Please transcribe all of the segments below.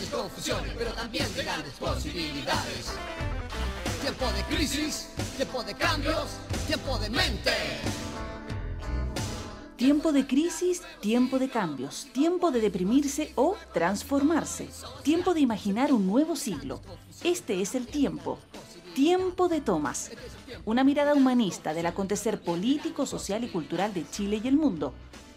y confusiones, pero también de grandes posibilidades. Tiempo de crisis, tiempo de cambios, tiempo de mente. Tiempo de crisis, tiempo de cambios, tiempo de deprimirse o transformarse, tiempo de imaginar un nuevo siglo. Este es el tiempo. Tiempo de Tomas. Una mirada humanista del acontecer político, social y cultural de Chile y el mundo,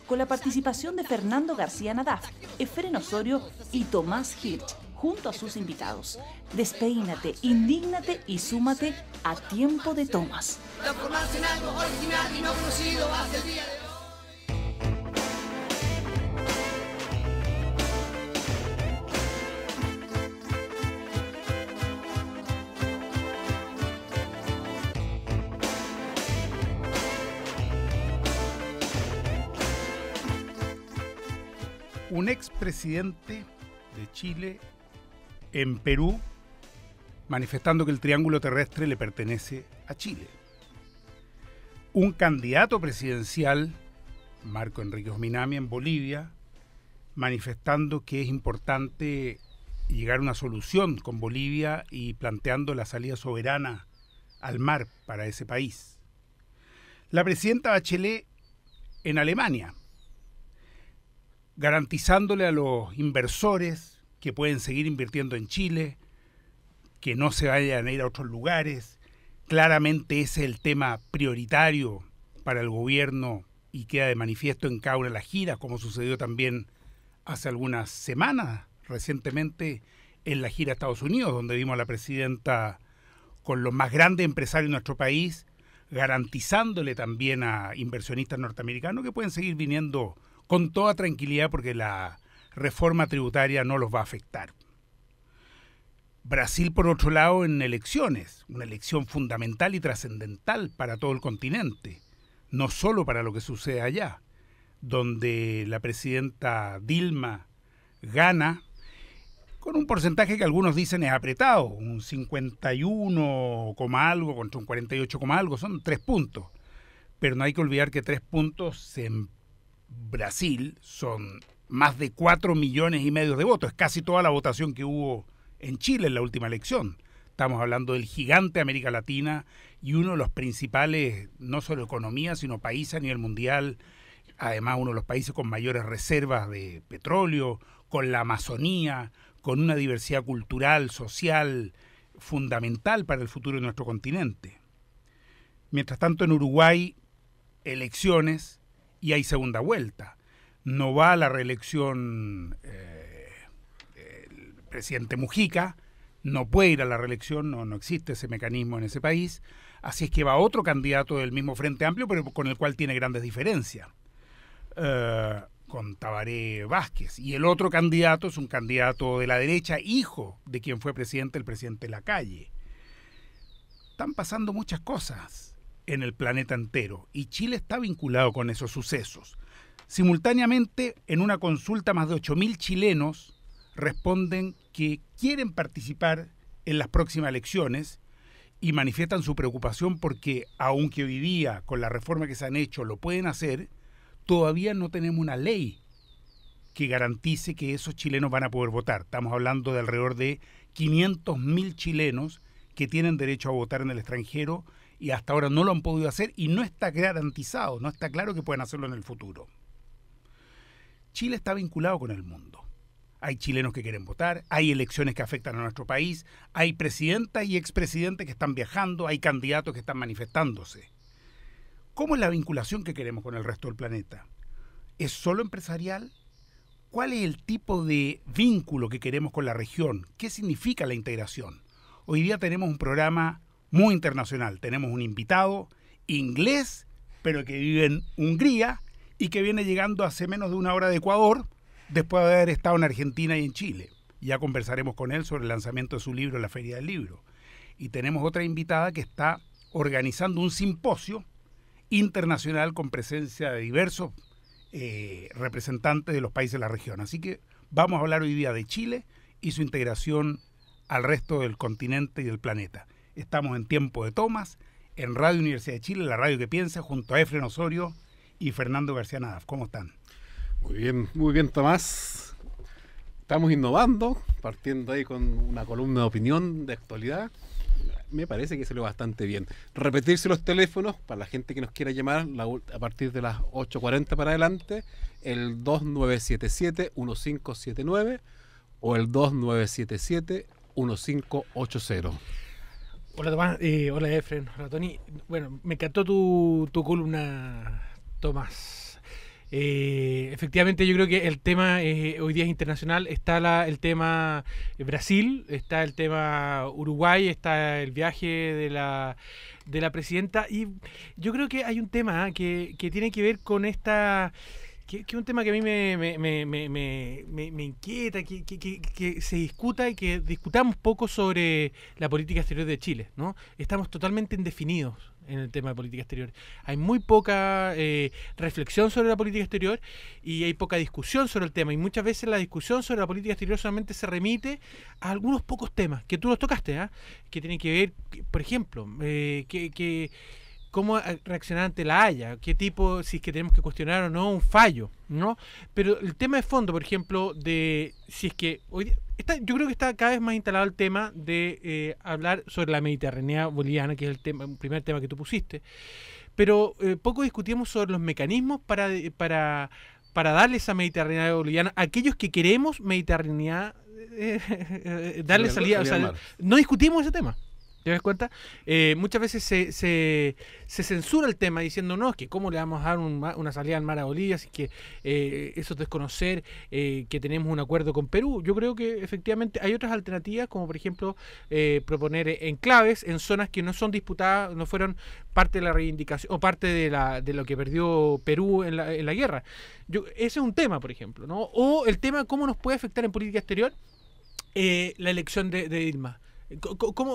con la participación de Fernando García Nadaf, Efren Osorio y Tomás Hirsch, junto a sus invitados. Despeínate, indígnate y súmate a Tiempo de Tomas. Transformarse en algo original y no conocido hasta el día de hoy. Un expresidente de Chile en Perú manifestando que el triángulo terrestre le pertenece a Chile. Un candidato presidencial, Marco Enrique Osminami, en Bolivia, manifestando que es importante llegar a una solución con Bolivia y planteando la salida soberana al mar para ese país. La presidenta Bachelet en Alemania, garantizándole a los inversores que pueden seguir invirtiendo en Chile, que no se vayan a ir a otros lugares. Claramente ese es el tema prioritario para el gobierno y queda de manifiesto en cada una de las giras, como sucedió también hace algunas semanas, recientemente en la gira a Estados Unidos, donde vimos a la presidenta con los más grandes empresarios de nuestro país, garantizándole también a inversionistas norteamericanos que pueden seguir viniendo con toda tranquilidad porque la reforma tributaria no los va a afectar. Brasil, por otro lado, en elecciones, una elección fundamental y trascendental para todo el continente, no solo para lo que sucede allá, donde la presidenta Dilma gana con un porcentaje que algunos dicen es apretado, un 51, algo contra un 48, algo, son 3 puntos. Pero no hay que olvidar que 3 puntos en Brasil son más de 4,5 millones de votos, es casi toda la votación que hubo en Chile en la última elección. Estamos hablando del gigante de América Latina y uno de los principales, no solo economía, sino países a nivel mundial, además uno de los países con mayores reservas de petróleo, con la Amazonía, con una diversidad cultural, social, fundamental para el futuro de nuestro continente. Mientras tanto, en Uruguay, elecciones y hay segunda vuelta. No va a la reelección el presidente Mujica, no puede ir a la reelección, no existe ese mecanismo en ese país, así es que va otro candidato del mismo Frente Amplio, pero con el cual tiene grandes diferencias, con Tabaré Vázquez. Y el otro candidato es un candidato de la derecha, hijo de quien fue presidente, el presidente Lacalle. Están pasando muchas cosas en el planeta entero y Chile está vinculado con esos sucesos. Simultáneamente, en una consulta, más de 8.000 chilenos responden que quieren participar en las próximas elecciones y manifiestan su preocupación porque, aunque hoy día con la reforma que se han hecho lo pueden hacer, todavía no tenemos una ley que garantice que esos chilenos van a poder votar. Estamos hablando de alrededor de 500.000 chilenos que tienen derecho a votar en el extranjero y hasta ahora no lo han podido hacer y no está garantizado, no está claro que puedan hacerlo en el futuro. Chile está vinculado con el mundo. Hay chilenos que quieren votar, hay elecciones que afectan a nuestro país, hay presidentas y expresidentes que están viajando, hay candidatos que están manifestándose. ¿Cómo es la vinculación que queremos con el resto del planeta? ¿Es solo empresarial? ¿Cuál es el tipo de vínculo que queremos con la región? ¿Qué significa la integración? Hoy día tenemos un programa muy internacional. Tenemos un invitado inglés, pero que vive en Hungría y que viene llegando hace menos de una hora de Ecuador, después de haber estado en Argentina y en Chile. Ya conversaremos con él sobre el lanzamiento de su libro en la Feria del Libro. Y tenemos otra invitada que está organizando un simposio internacional con presencia de diversos representantes de los países de la región. Así que vamos a hablar hoy día de Chile y su integración al resto del continente y del planeta. Estamos en Tiempo de Tomas, en Radio Universidad de Chile, la radio que piensa, junto a Efren Osorio y Fernando García Nadaf. ¿Cómo están? Muy bien, Tomás. estamos innovando, partiendo ahí con una columna de opinión de actualidad. Me parece que salió bastante bien. Repetirse los teléfonos para la gente que nos quiera llamar a partir de las 8:40 para adelante, el 2977-1579 o el 2977-1580. Hola Tomás, hola Efren, hola Tony. Bueno, me encantó tu columna, Tomás. Efectivamente, yo creo que el tema hoy día es internacional. Está el tema Brasil, está el tema Uruguay, está el viaje de la presidenta, y yo creo que hay un tema que tiene que ver con esta... que es un tema que a mí me inquieta, que se discuta y que discutamos poco sobre la política exterior de Chile, ¿no? Estamos totalmente indefinidos en el tema de política exterior. Hay muy poca reflexión sobre la política exterior y hay poca discusión sobre el tema. Y muchas veces la discusión sobre la política exterior solamente se remite a algunos pocos temas, que tú los tocaste, que tienen que ver, por ejemplo, cómo reaccionar ante la Haya, qué tipo, si es que tenemos que cuestionar o no un fallo, ¿no? Pero el tema de fondo, por ejemplo, de si es que hoy yo creo que está cada vez más instalado el tema de hablar sobre la Mediterránea boliviana, que es el primer tema que tú pusiste, pero poco discutimos sobre los mecanismos para darle esa Mediterránea boliviana a aquellos que queremos Mediterránea, darle salida, o sea, no discutimos ese tema. ¿Te das cuenta? Muchas veces se censura el tema diciendo, no, es que cómo le vamos a dar una salida al mar a Bolivia, así que eso es desconocer que tenemos un acuerdo con Perú. Yo creo que efectivamente hay otras alternativas, como por ejemplo proponer enclaves en zonas que no son disputadas, no fueron parte de la reivindicación o parte de lo que perdió Perú en la guerra. Ese es un tema, por ejemplo, ¿no? O el tema cómo nos puede afectar en política exterior la elección de Dilma.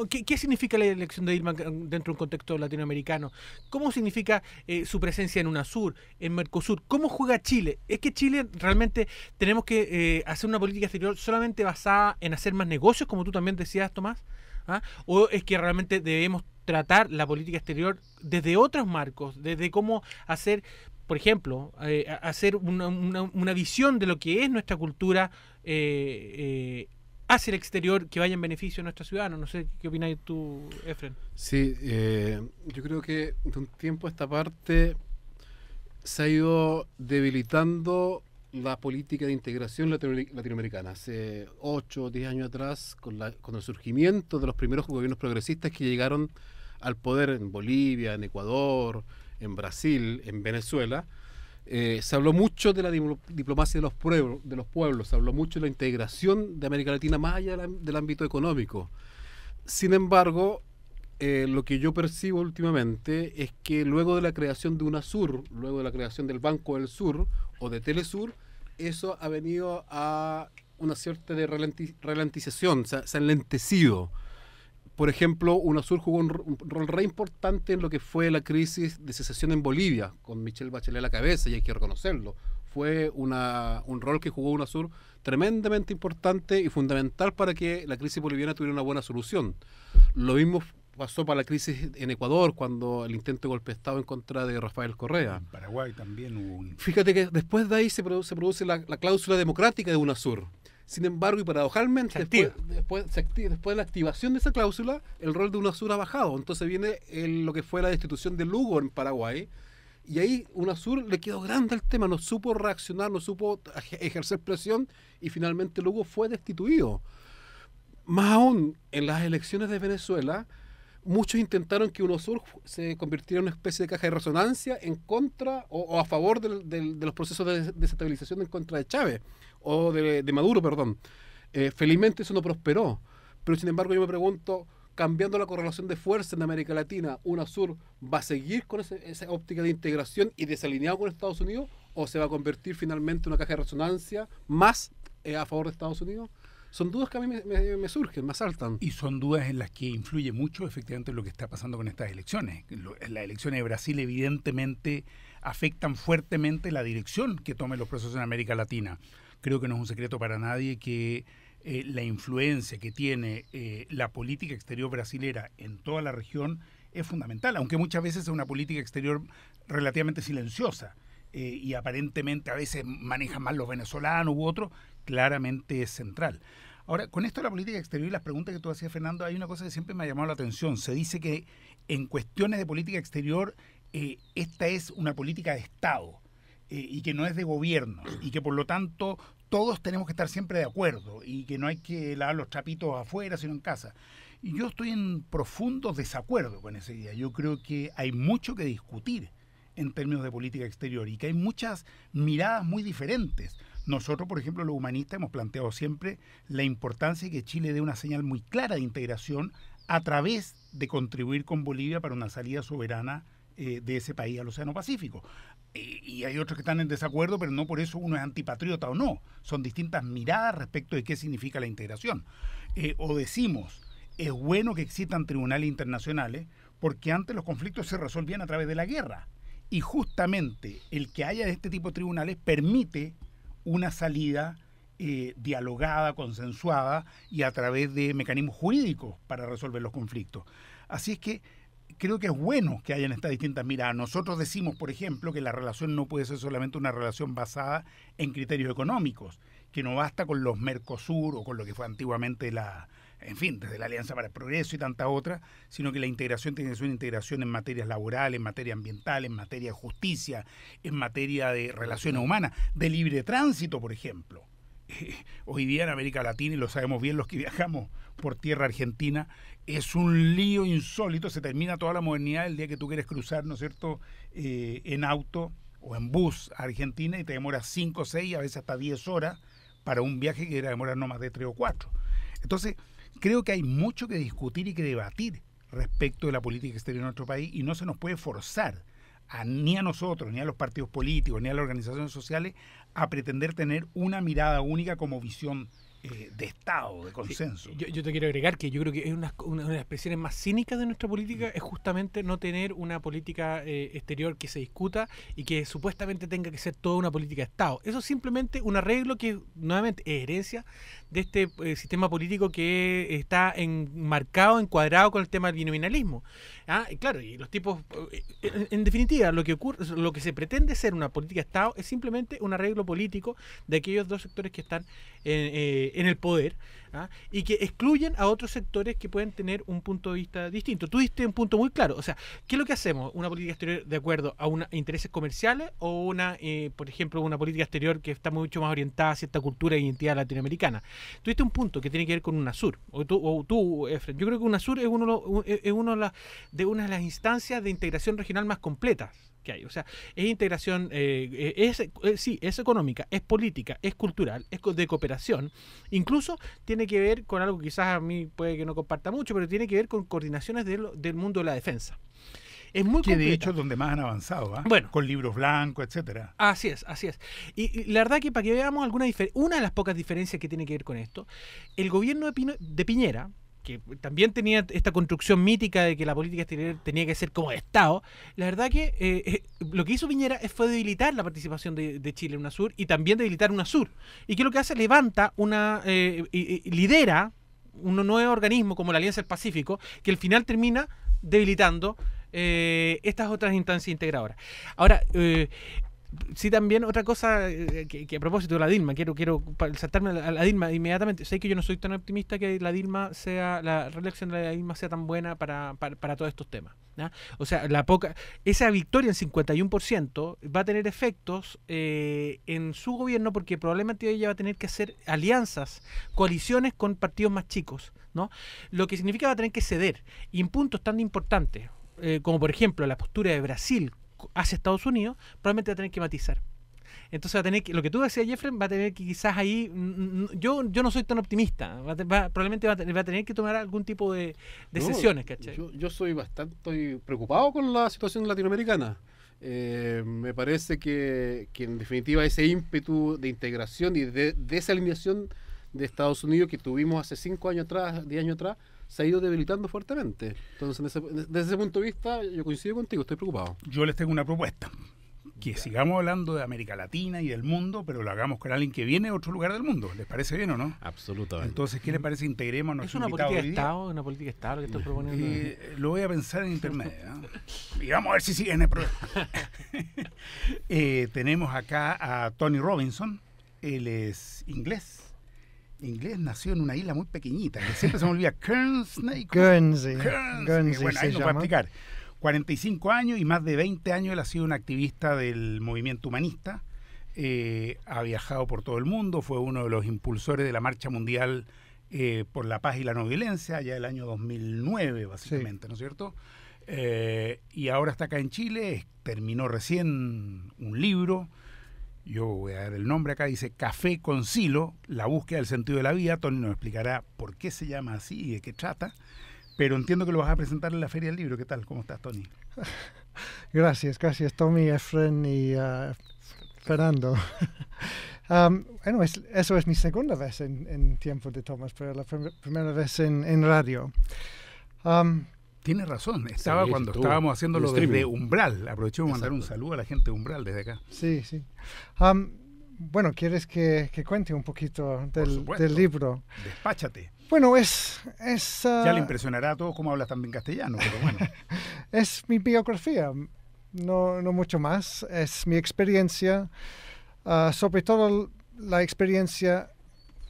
¿Qué significa la elección de Dilma dentro de un contexto latinoamericano? ¿Cómo significa su presencia en UNASUR, en Mercosur? ¿Cómo juega Chile? ¿Es que Chile realmente tenemos que hacer una política exterior solamente basada en hacer más negocios, como tú también decías, Tomás? ¿O es que realmente debemos tratar la política exterior desde otros marcos, desde cómo hacer, por ejemplo, hacer una visión de lo que es nuestra cultura hacia el exterior que vaya en beneficio de nuestros ciudadanos? No sé, ¿qué opinas tú, Efren? Sí, yo creo que de un tiempo a esta parte se ha ido debilitando la política de integración latinoamericana. Hace 8 o 10 años atrás, con el surgimiento de los primeros gobiernos progresistas que llegaron al poder en Bolivia, en Ecuador, en Brasil, en Venezuela, se habló mucho de la diplomacia de los pueblos, se habló mucho de la integración de América Latina más allá del ámbito económico. Sin embargo, lo que yo percibo últimamente es que luego de la creación de UNASUR, luego de la creación del Banco del Sur o de Telesur, eso ha venido a una cierta de ralentización, se ha enlentecido. Por ejemplo, UNASUR jugó un rol re importante en lo que fue la crisis de secesión en Bolivia, con Michelle Bachelet a la cabeza, y hay que reconocerlo. Fue un rol que jugó UNASUR tremendamente importante y fundamental para que la crisis boliviana tuviera una buena solución. Lo mismo pasó para la crisis en Ecuador, cuando el intento de golpe de Estado en contra de Rafael Correa. En Paraguay también hubo un... Fíjate que después de ahí se produce la cláusula democrática de UNASUR. Sin embargo, y paradojalmente, después de la activación de esa cláusula, el rol de UNASUR ha bajado. Entonces viene lo que fue la destitución de Lugo en Paraguay, y ahí UNASUR le quedó grande el tema, no supo reaccionar, no supo ejercer presión, y finalmente Lugo fue destituido. Más aún, en las elecciones de Venezuela, muchos intentaron que UNASUR se convirtiera en una especie de caja de resonancia en contra o a favor de los procesos de desestabilización en contra de Chávez, o de Maduro, perdón. Felizmente eso no prosperó, pero sin embargo yo me pregunto, cambiando la correlación de fuerza en América Latina, ¿UNASUR va a seguir con esa óptica de integración y desalineado con Estados Unidos, o se va a convertir finalmente en una caja de resonancia más a favor de Estados Unidos? Son dudas que a mí me surgen, me asaltan. Y son dudas en las que influye mucho efectivamente lo que está pasando con estas elecciones. Las elecciones de Brasil evidentemente afectan fuertemente la dirección que tomen los procesos en América Latina. Creo que no es un secreto para nadie que la influencia que tiene la política exterior brasilera en toda la región es fundamental, aunque muchas veces es una política exterior relativamente silenciosa y aparentemente a veces manejan más los venezolanos u otros. claramente es central. Ahora, con esto de la política exterior y las preguntas que tú hacías, Fernando, hay una cosa que siempre me ha llamado la atención. Se dice que en cuestiones de política exterior esta es una política de Estado y que no es de gobierno y que por lo tanto todos tenemos que estar siempre de acuerdo y que no hay que lavar los trapitos afuera sino en casa. Y yo estoy en profundo desacuerdo con esa idea. Yo creo que hay mucho que discutir en términos de política exterior y que hay muchas miradas muy diferentes. Nosotros, por ejemplo, los humanistas hemos planteado siempre la importancia de que Chile dé una señal muy clara de integración a través de contribuir con Bolivia para una salida soberana de ese país al Océano Pacífico. Y hay otros que están en desacuerdo, pero no por eso uno es antipatriota o no. Son distintas miradas respecto de qué significa la integración. O decimos, es bueno que existan tribunales internacionales porque antes los conflictos se resolvían a través de la guerra. Y justamente el que haya este tipo de tribunales permite una salida dialogada, consensuada y a través de mecanismos jurídicos para resolver los conflictos. Así es que creo que es bueno que hayan estas distintas miradas. Nosotros decimos, por ejemplo, que la relación no puede ser solamente una relación basada en criterios económicos, que no basta con los Mercosur o con lo que fue antiguamente desde la Alianza para el Progreso y tantas otras, sino que la integración tiene que ser una integración en materias laborales, en materia ambiental, en materia de justicia, en materia de relaciones humanas, de libre tránsito, por ejemplo. Hoy día en América Latina, y lo sabemos bien los que viajamos por tierra argentina, es un lío insólito, se termina toda la modernidad el día que tú quieres cruzar, ¿no es cierto?, en auto o en bus a Argentina y te demoras 5, 6, a veces hasta 10 horas para un viaje que debería demorar no más de 3 o 4. Entonces, creo que hay mucho que discutir y que debatir respecto de la política exterior de nuestro país y no se nos puede forzar ni a nosotros, ni a los partidos políticos, ni a las organizaciones sociales a pretender tener una mirada única como visión de Estado, de consenso. Sí, yo te quiero agregar que yo creo que es una de las expresiones más cínicas de nuestra política es justamente no tener una política exterior que se discuta y que supuestamente tenga que ser toda una política de Estado. Eso es simplemente un arreglo que nuevamente es herencia de este sistema político que está enmarcado, encuadrado con el tema del binominalismo. Y claro, y los tipos, en definitiva, lo que se pretende ser una política de Estado es simplemente un arreglo político de aquellos dos sectores que están en el poder, y que excluyen a otros sectores que pueden tener un punto de vista distinto. Tú diste un punto muy claro, o sea, ¿qué es lo que hacemos? ¿Una política exterior de acuerdo a intereses comerciales o por ejemplo, una política exterior que está mucho más orientada a cierta cultura e identidad latinoamericana? Tú diste un punto que tiene que ver con UNASUR, o tú Efren. Yo creo que UNASUR es una de las instancias de integración regional más completas que hay. O sea, es integración, sí, es económica, es política, es cultural, es de cooperación. Incluso tiene que ver con algo que quizás a mí puede que no comparta mucho, pero tiene que ver con coordinaciones del mundo de la defensa. Es muy que completa. De hecho es donde más han avanzado, bueno, con libros blancos, etcétera. Así es. Y la verdad que para que veamos una de las pocas diferencias que tiene que ver con esto, el gobierno de Piñera, que también tenía esta construcción mítica de que la política exterior tenía que ser como de Estado, la verdad que lo que hizo Piñera fue debilitar la participación de Chile en UNASUR y también debilitar UNASUR. ¿Y qué es lo que hace? Levanta lidera un nuevo organismo como la Alianza del Pacífico, que al final termina debilitando estas otras instancias integradoras. Ahora, sí, también otra cosa que a propósito de la Dilma, quiero saltarme a la Dilma inmediatamente. Sé que yo no soy tan optimista que la reelección de la Dilma sea tan buena para todos estos temas, ¿ya? O sea, esa victoria en 51% va a tener efectos en su gobierno porque probablemente ella va a tener que hacer alianzas, coaliciones con partidos más chicos, ¿no? Lo que significa va a tener que ceder. Y en puntos tan importantes como por ejemplo la postura de Brasil hacia Estados Unidos, probablemente va a tener que matizar. Entonces va a tener que, lo que tú decías, Jeffrey, va a tener que quizás ahí, yo no soy tan optimista, probablemente va a tener que tomar algún tipo de sesiones, ¿cachai? Yo soy bastante preocupado con la situación latinoamericana. Me parece que en definitiva ese ímpetu de integración y de desalineación de Estados Unidos que tuvimos hace 5 años atrás, 10 años atrás, se ha ido debilitando fuertemente. Entonces, desde ese punto de vista, yo coincido contigo, estoy preocupado. Yo les tengo una propuesta. Que sigamos hablando de América Latina y del mundo, pero lo hagamos con alguien que viene de otro lugar del mundo. ¿Les parece bien o no? Absolutamente. Entonces, ¿qué les parece? Integremos a nuestro invitado hoy día. ¿Una política de Estado que estoy proponiendo? Lo voy a pensar en internet, y vamos a ver si sigue en el programa. Tenemos acá a Tony Robinson, Él es inglés. Inglés, nació en una isla muy pequeñita, que siempre se me olvida. Guernsey. Bueno, ahí nos va a explicar. 45 años y más de 20 años él ha sido un activista del movimiento humanista. Ha viajado por todo el mundo, fue uno de los impulsores de la Marcha Mundial por la Paz y la No Violencia, ya del año 2009, básicamente, sí. ¿No es cierto? Y ahora está acá en Chile, terminó recién un libro. Yo voy a dar el nombre acá, dice Café con Silo, la búsqueda del sentido de la vida. Tony nos explicará por qué se llama así y de qué trata, pero entiendo que lo vas a presentar en la Feria del Libro. ¿Qué tal? ¿Cómo estás, Tony? Gracias Tommy, Efren y Fernando. Bueno, eso es mi segunda vez en Tiempo de Tomas, pero la primera vez en radio. Tienes razón, cuando estábamos haciéndolo desde Umbral. Aprovechemos de mandar un saludo a la gente de Umbral desde acá. Sí. Bueno, ¿quieres que cuente un poquito del libro? Despáchate. Bueno, ya le impresionará a todos cómo hablas también castellano, pero bueno. Es mi biografía, no mucho más. Es mi experiencia, sobre todo la experiencia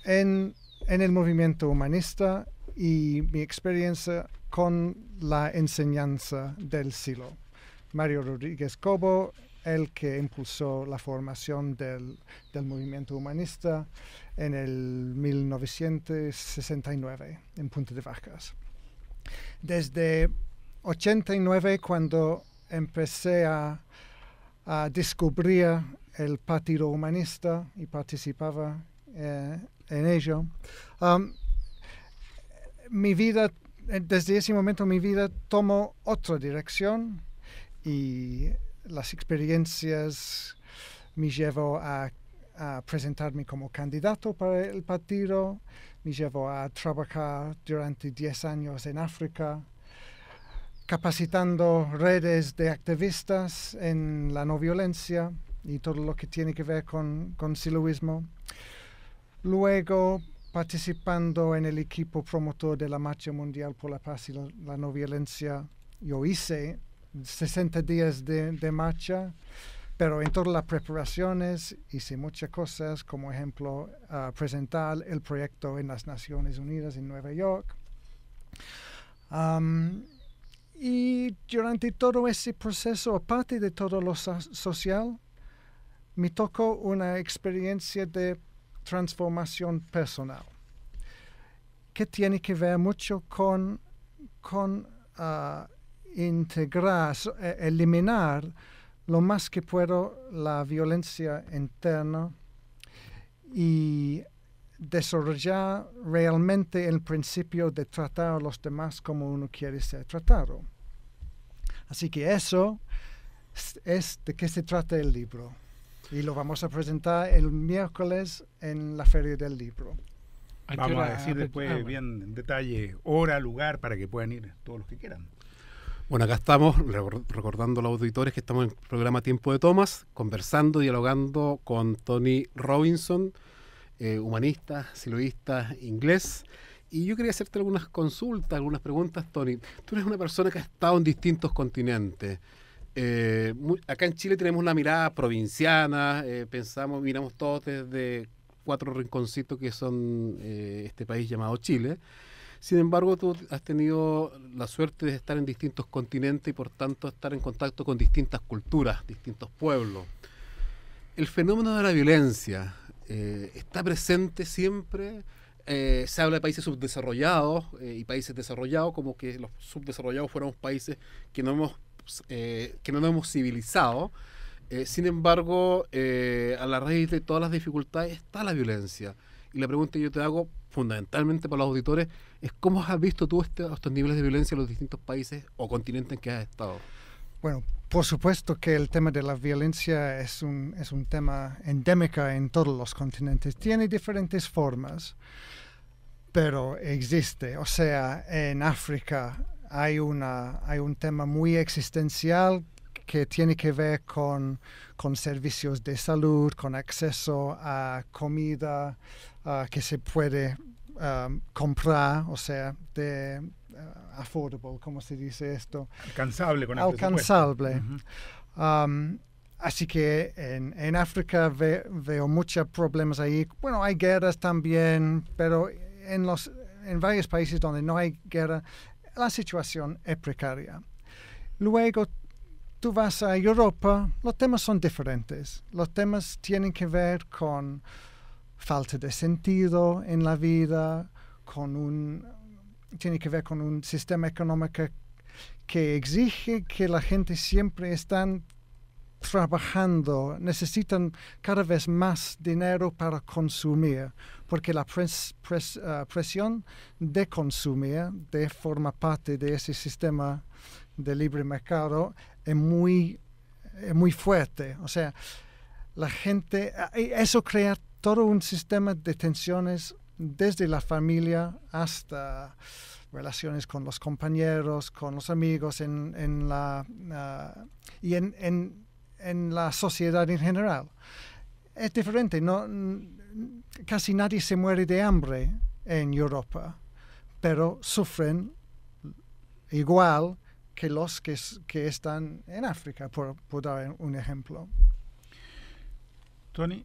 en el movimiento humanista y mi experiencia con la enseñanza del Silo. Mario Rodríguez Cobo, el que impulsó la formación del movimiento humanista en el 1969 en Punta de Vacas. Desde 89, cuando empecé a descubrir el Partido Humanista y participaba en ello, desde ese momento mi vida tomó otra dirección y las experiencias me llevó a presentarme como candidato para el partido, me llevó a trabajar durante 10 años en África, capacitando redes de activistas en la no violencia y todo lo que tiene que ver con siloísmo. Luego, participando en el equipo promotor de la Marcha Mundial por la Paz y la No Violencia, yo hice 60 días de marcha, pero en todas las preparaciones hice muchas cosas, como ejemplo, presentar el proyecto en las Naciones Unidas en Nueva York. Y durante todo ese proceso, aparte de todo lo social, me tocó una experiencia de transformación personal, que tiene que ver mucho con integrar, eliminar lo más que puedo la violencia interna y desarrollar realmente el principio de tratar a los demás como uno quiere ser tratado. Así que eso es de qué se trata el libro. Y lo vamos a presentar el miércoles en la Feria del Libro. Vamos a decir después bien en detalle hora, lugar, para que puedan ir todos los que quieran. Bueno, acá estamos recordando a los auditores que estamos en el programa Tiempo de Tomas, conversando, dialogando con Tony Robinson, humanista, siloísta, inglés. Y yo quería hacerte algunas consultas, algunas preguntas, Tony. Tú eres una persona que ha estado en distintos continentes. Acá en Chile tenemos una mirada provinciana, miramos todos desde 4 rinconcitos que son este país llamado Chile. Sin embargo, tú has tenido la suerte de estar en distintos continentes y por tanto estar en contacto con distintas culturas, distintos pueblos. El fenómeno de la violencia está presente siempre. Se habla de países subdesarrollados y países desarrollados, como que los subdesarrollados fuéramos países que no nos hemos civilizado. Sin embargo, a la raíz de todas las dificultades está la violencia. Y la pregunta que yo te hago, fundamentalmente para los auditores, es ¿cómo has visto tú estos niveles de violencia en los distintos países o continentes en que has estado? Bueno, por supuesto que el tema de la violencia es un tema endémico en todos los continentes. Tiene diferentes formas, pero existe. O sea, en África hay un tema muy existencial que tiene que ver con servicios de salud, con acceso a comida que se puede comprar, o sea, de affordable, ¿cómo se dice esto? Alcanzable con el alcanzable. presupuesto. así que en África veo muchos problemas ahí. Bueno, hay guerras también, pero en varios países donde no hay guerra, la situación es precaria. Luego, tú vas a Europa, los temas son diferentes. Los temas tienen que ver con falta de sentido en la vida, tiene que ver con un sistema económico que exige que la gente siempre están trabajando, necesitan cada vez más dinero para consumir, porque la presión de consumir forma parte de ese sistema de libre mercado es muy fuerte. O sea, la gente, eso crea todo un sistema de tensiones desde la familia hasta relaciones con los compañeros, con los amigos, en la sociedad en general. Es diferente, casi nadie se muere de hambre en Europa, pero sufren igual que los que están en África, por dar un ejemplo. Tony,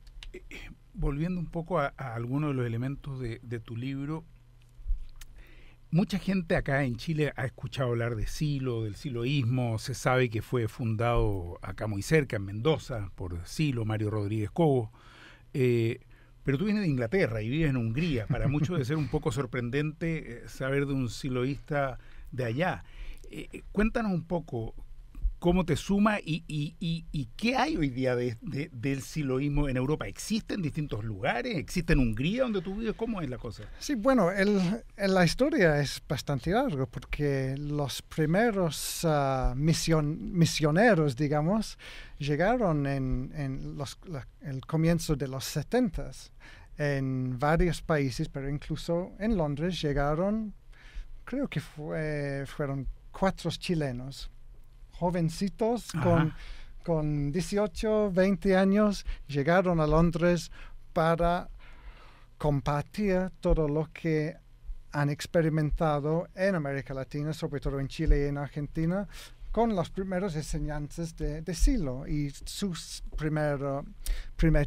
volviendo un poco a algunos de los elementos de tu libro, mucha gente acá en Chile ha escuchado hablar de Silo, del siloísmo. Se sabe que fue fundado acá muy cerca, en Mendoza, por Silo, Mario Rodríguez Cobo. Pero tú vienes de Inglaterra y vives en Hungría. Para muchos debe ser un poco sorprendente saber de un siloísta de allá. Cuéntanos un poco cómo te suma y qué hay hoy día del siloísmo en Europa. ¿Existe en distintos lugares? ¿Existe en Hungría donde tú vives? ¿Cómo es la cosa? Sí, bueno, la historia es bastante larga porque los primeros misioneros, digamos, llegaron en el comienzo de los 70s en varios países, pero incluso en Londres llegaron, creo que fueron 4 chilenos, jovencitos con 18, 20 años, llegaron a Londres para compartir todo lo que han experimentado en América Latina, sobre todo en Chile y en Argentina, con las primeras enseñanzas de Silo. Y su primer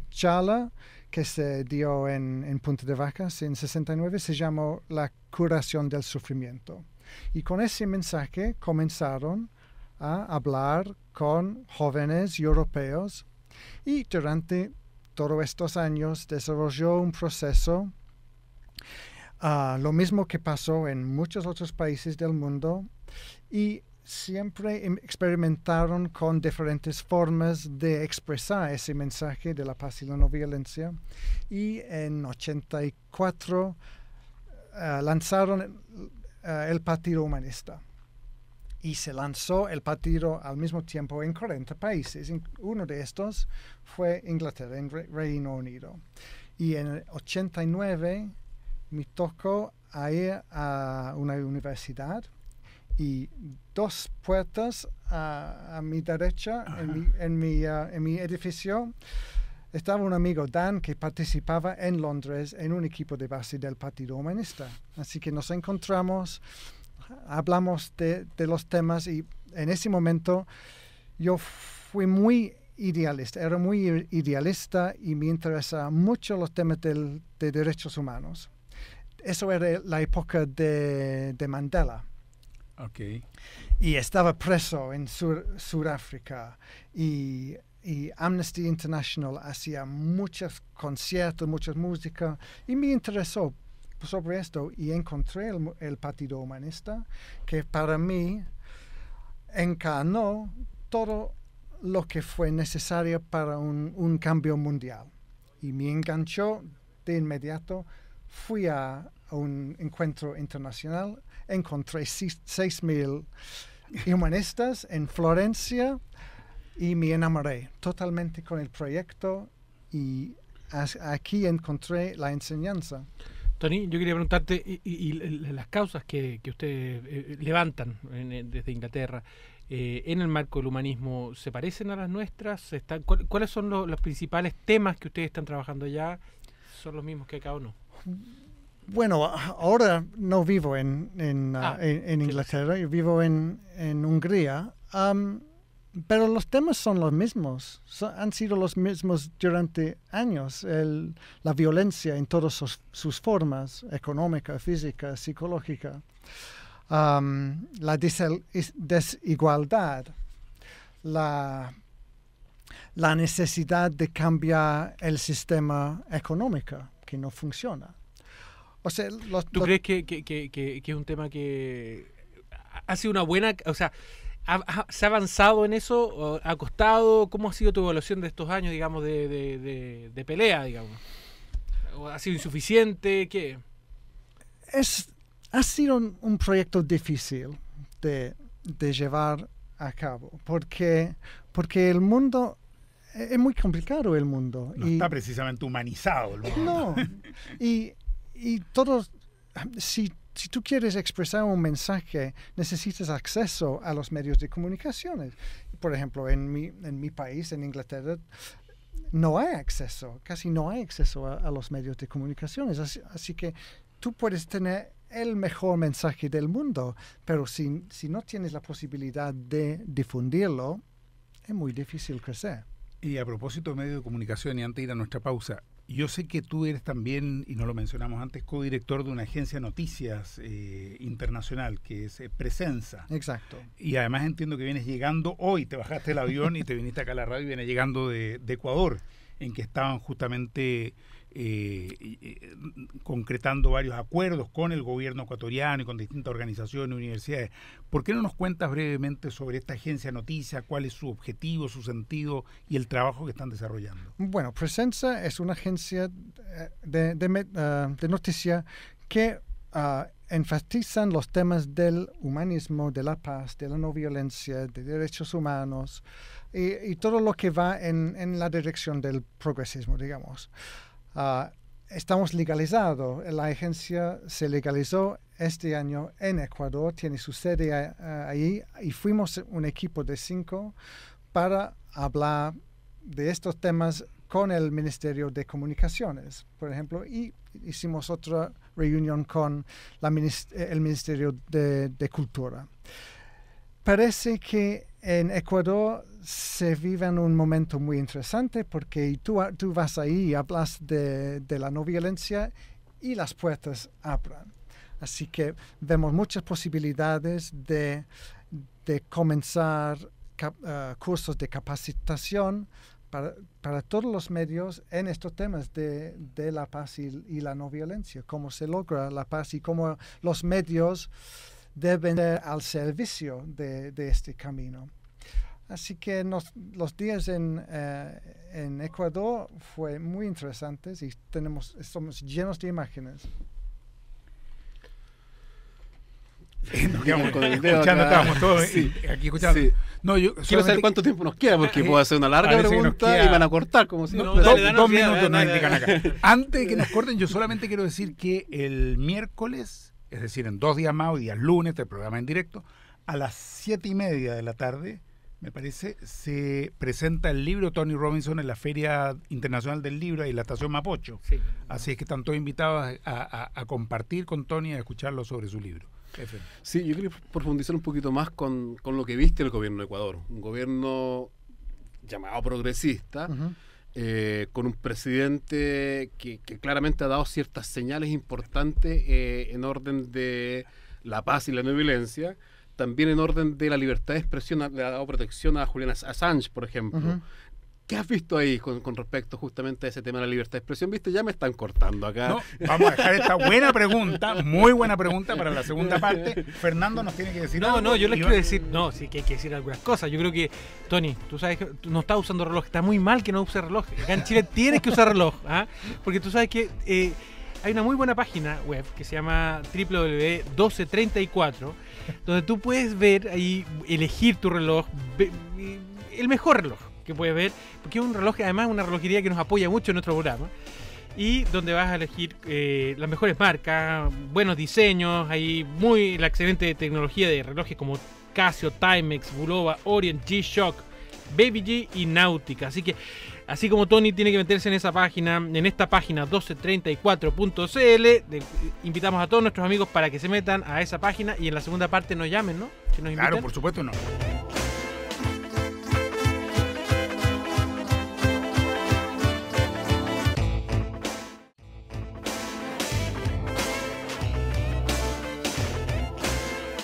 charla que se dio en Punta de Vacas en 69 se llamó La curación del sufrimiento. Y con ese mensaje comenzaron a hablar con jóvenes europeos y durante todos estos años desarrolló un proceso, lo mismo que pasó en muchos otros países del mundo, y siempre experimentaron con diferentes formas de expresar ese mensaje de la paz y la no violencia. Y en 84 lanzaron el Partido Humanista. Y se lanzó el partido al mismo tiempo en 40 países. Uno de estos fue Inglaterra, en Reino Unido. Y en el 89 me tocó ir a una universidad y 2 puertas a mi derecha, en mi edificio, estaba un amigo, Dan, que participaba en Londres en un equipo de base del Partido Humanista. Así que nos encontramos, hablamos de los temas, y en ese momento yo fui muy idealista, era muy idealista y me interesaban mucho los temas de derechos humanos. Eso era la época de Mandela. Okay. Y estaba preso en Sudáfrica y Amnesty International hacía muchos conciertos, mucha música, y me interesó sobre esto y encontré el Partido Humanista, que para mí encarnó todo lo que fue necesario para un cambio mundial. Y me enganchó de inmediato. Fui a un encuentro internacional, encontré 6,000 humanistas en Florencia y me enamoré totalmente con el proyecto, y aquí encontré la enseñanza. Tony, yo quería preguntarte, y las causas que ustedes levantan desde Inglaterra en el marco del humanismo, ¿se parecen a las nuestras? ¿Cuáles son los principales temas que ustedes están trabajando allá? ¿Son los mismos que acá o no? Bueno, ahora no vivo en Inglaterra, yo vivo en Hungría. pero los temas son los mismos, han sido los mismos durante años. La violencia en todas sus formas, económica, física, psicológica, la desigualdad, la necesidad de cambiar el sistema económico que no funciona. O sea, ¿Tú crees que es un tema que ha sido una buena, o sea, se ha avanzado en eso? ¿O ha costado? ¿Cómo ha sido tu evaluación de estos años, digamos, de pelea, digamos? ¿O ha sido insuficiente? ¿Qué? Ha sido un proyecto difícil de llevar a cabo, porque el mundo es muy complicado, el mundo. No está precisamente humanizado el mundo. No, y todos, si tú quieres expresar un mensaje, necesitas acceso a los medios de comunicaciones. Por ejemplo, en mi país, en Inglaterra, no hay acceso, casi no hay acceso a los medios de comunicaciones. Así que tú puedes tener el mejor mensaje del mundo, pero si no tienes la posibilidad de difundirlo, es muy difícil crecer. Y a propósito de medios de comunicación, y antes de ir a nuestra pausa, yo sé que tú eres también, y no lo mencionamos antes, codirector de una agencia de noticias internacional, que es Presenza. Exacto. Y además entiendo que vienes llegando hoy, te bajaste el avión y te viniste acá a la radio y vienes llegando de Ecuador, en que estaban justamente concretando varios acuerdos con el gobierno ecuatoriano y con distintas organizaciones y universidades. ¿Por qué no nos cuentas brevemente sobre esta agencia de noticias, cuál es su objetivo, su sentido y el trabajo que están desarrollando? Bueno, Presenza es una agencia de noticias que enfatizan los temas del humanismo, de la paz, de la no violencia, de derechos humanos y todo lo que va en la dirección del progresismo, digamos. Estamos legalizados. La agencia se legalizó este año en Ecuador, tiene su sede ahí, y fuimos un equipo de 5 para hablar de estos temas con el Ministerio de Comunicaciones, por ejemplo, y hicimos otra reunión con el Ministerio de Cultura. Parece que en Ecuador se vive en un momento muy interesante porque tú vas ahí y hablas de la no violencia y las puertas abren. Así que vemos muchas posibilidades de comenzar cursos de capacitación para todos los medios en estos temas de la paz y la no violencia, cómo se logra la paz y cómo los medios deben ser al servicio de este camino. Así que los días en Ecuador fue muy interesantes y estamos llenos de imágenes. Nos quedamos con el dedo escuchando, estábamos todos aquí escuchando. Sí. No, quiero saber cuánto tiempo nos queda, porque puedo hacer una larga pregunta y van a cortar, como si no. 2 minutos nos indican acá. Antes de que nos corten, yo solamente quiero decir que el miércoles, es decir, en 2 días más, hoy día es lunes, el programa en directo, a las 7:30 de la tarde, me parece, se presenta el libro Tony Robinson en la Feria Internacional del Libro y en la Estación Mapocho. Sí. Así es que están todos invitados a compartir con Tony y a escucharlo sobre su libro. Sí, yo quería profundizar un poquito más con lo que viste el gobierno de Ecuador. Un gobierno llamado progresista, con un presidente que claramente ha dado ciertas señales importantes en orden de la paz y la no violencia, también en orden de la libertad de expresión. Le ha dado protección a Julian Assange, por ejemplo. ¿Qué has visto ahí con respecto justamente a ese tema de la libertad de expresión? ¿Viste? Ya me están cortando acá. No, vamos a dejar esta buena pregunta, muy buena pregunta para la segunda parte. Fernando nos tiene que decir algo. No, yo les quiero decir, sí que hay que decir algunas cosas. Yo creo que, Tony, tú sabes que no estás usando reloj. Está muy mal que no use reloj. Acá en Chile tienes que usar reloj, porque tú sabes que hay una muy buena página web que se llama www.1234, donde tú puedes ver ahí, elegir tu reloj, el mejor reloj que puedes ver, porque es un reloj, además una relojería que nos apoya mucho en nuestro programa, y donde vas a elegir las mejores marcas, buenos diseños, hay la excelente tecnología de relojes como Casio, Timex, Bulova, Orient, G-Shock, Baby G y Nautica. Así que, así como Tony tiene que meterse en esta página 1234.cl, invitamos a todos nuestros amigos para que se metan a esa página y en la segunda parte nos llamen, ¿no? Claro, por supuesto, no.